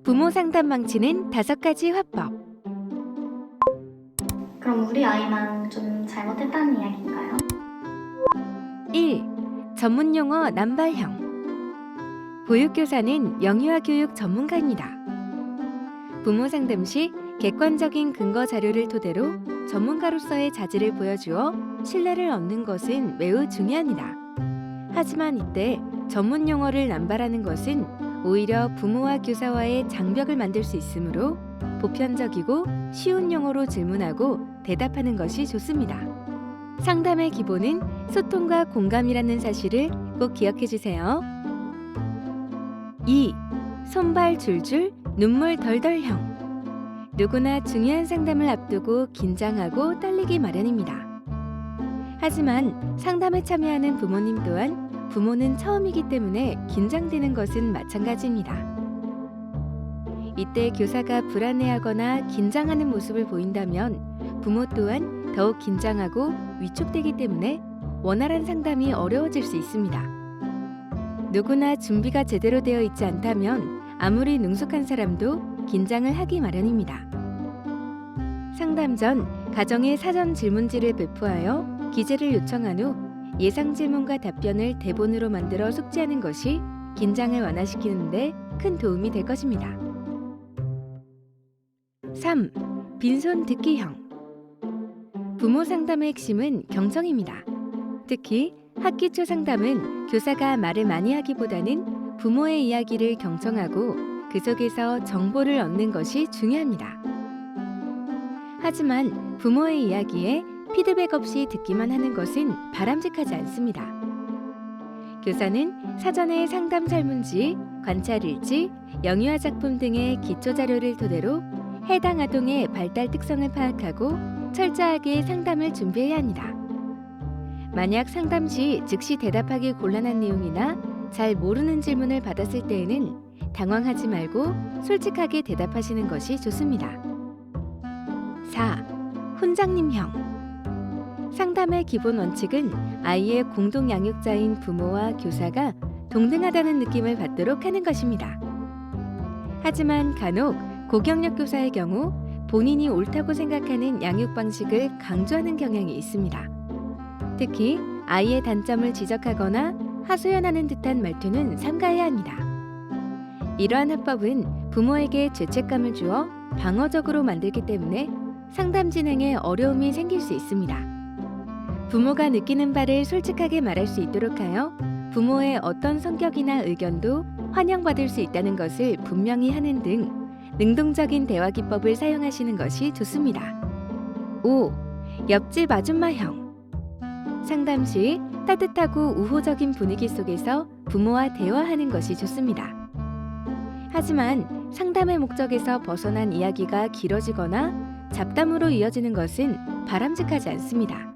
부모 상담 망치는 5가지 화법. 그럼 우리 아이만 좀 잘못했다는 이야기인가요? 1. 전문 용어 남발형. 보육교사는 영유아 교육 전문가입니다. 부모 상담 시 객관적인 근거 자료를 토대로 전문가로서의 자질을 보여주어 신뢰를 얻는 것은 매우 중요합니다. 하지만 이때 전문 용어를 남발하는 것은 오히려 부모와 교사와의 장벽을 만들 수 있으므로 보편적이고 쉬운 용어로 질문하고 대답하는 것이 좋습니다. 상담의 기본은 소통과 공감이라는 사실을 꼭 기억해 주세요. 2. 손발 줄줄, 눈물 덜덜형. 누구나 중요한 상담을 앞두고 긴장하고 떨리기 마련입니다. 하지만 상담에 참여하는 부모님 또한 부모는 처음이기 때문에 긴장되는 것은 마찬가지입니다. 이때 교사가 불안해하거나 긴장하는 모습을 보인다면 부모 또한 더욱 긴장하고 위축되기 때문에 원활한 상담이 어려워질 수 있습니다. 누구나 준비가 제대로 되어 있지 않다면 아무리 능숙한 사람도 긴장을 하기 마련입니다. 상담 전 가정에 사전 질문지를 배포하여 기재를 요청한 후 예상 질문과 답변을 대본으로 만들어 숙지하는 것이 긴장을 완화시키는 데 큰 도움이 될 것입니다. 3. 빈손 듣기형. 부모 상담의 핵심은 경청입니다. 특히 학기 초 상담은 교사가 말을 많이 하기보다는 부모의 이야기를 경청하고 그 속에서 정보를 얻는 것이 중요합니다. 하지만 부모의 이야기에 피드백 없이 듣기만 하는 것은 바람직하지 않습니다. 교사는 사전에 상담 설문지, 관찰일지, 영유아 작품 등의 기초 자료를 토대로 해당 아동의 발달 특성을 파악하고 철저하게 상담을 준비해야 합니다. 만약 상담 시 즉시 대답하기 곤란한 내용이나 잘 모르는 질문을 받았을 때에는 당황하지 말고 솔직하게 대답하시는 것이 좋습니다. 4. 훈장님형. 상담의 기본 원칙은 아이의 공동 양육자인 부모와 교사가 동등하다는 느낌을 받도록 하는 것입니다. 하지만 간혹 고경력 교사의 경우 본인이 옳다고 생각하는 양육 방식을 강조하는 경향이 있습니다. 특히 아이의 단점을 지적하거나 하소연하는 듯한 말투는 삼가해야 합니다. 이러한 화법은 부모에게 죄책감을 주어 방어적으로 만들기 때문에 상담 진행에 어려움이 생길 수 있습니다. 부모가 느끼는 바를 솔직하게 말할 수 있도록 하여 부모의 어떤 성격이나 의견도 환영받을 수 있다는 것을 분명히 하는 등 능동적인 대화 기법을 사용하시는 것이 좋습니다. 5. 옆집 아줌마형. 상담 시 따뜻하고 우호적인 분위기 속에서 부모와 대화하는 것이 좋습니다. 하지만 상담의 목적에서 벗어난 이야기가 길어지거나 잡담으로 이어지는 것은 바람직하지 않습니다.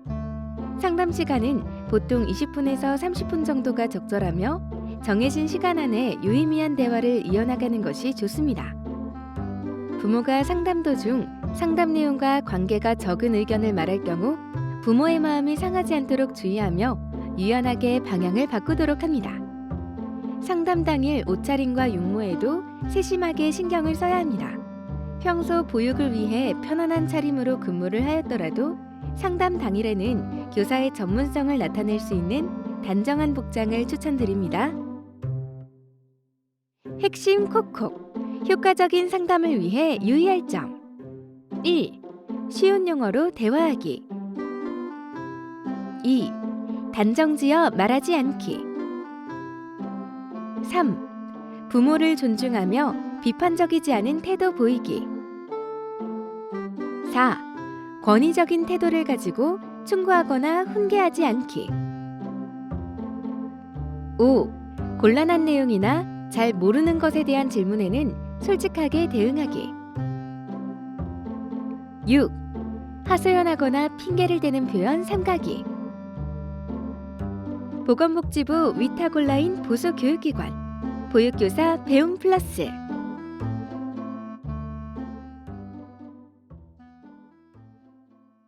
상담 시간은 보통 20분에서 30분 정도가 적절하며 정해진 시간 안에 유의미한 대화를 이어나가는 것이 좋습니다. 부모가 상담 도중 상담 내용과 관계가 적은 의견을 말할 경우 부모의 마음이 상하지 않도록 주의하며 유연하게 방향을 바꾸도록 합니다. 상담 당일 옷차림과 용모에도 세심하게 신경을 써야 합니다. 평소 보육을 위해 편안한 차림으로 근무를 하였더라도 상담 당일에는 교사의 전문성을 나타낼 수 있는 단정한 복장을 추천드립니다. 핵심 콕콕. 효과적인 상담을 위해 유의할 점. 1. 쉬운 용어로 대화하기. 2. 단정지어 말하지 않기. 3. 부모를 존중하며 비판적이지 않은 태도 보이기. 4. 권위적인 태도를 가지고 충고하거나 훈계하지 않기. 5. 곤란한 내용이나 잘 모르는 것에 대한 질문에는 솔직하게 대응하기. 6. 하소연하거나 핑계를 대는 표현 삼가기. 보건복지부 위탁 온라인 보수교육기관 보육교사 배움 플러스.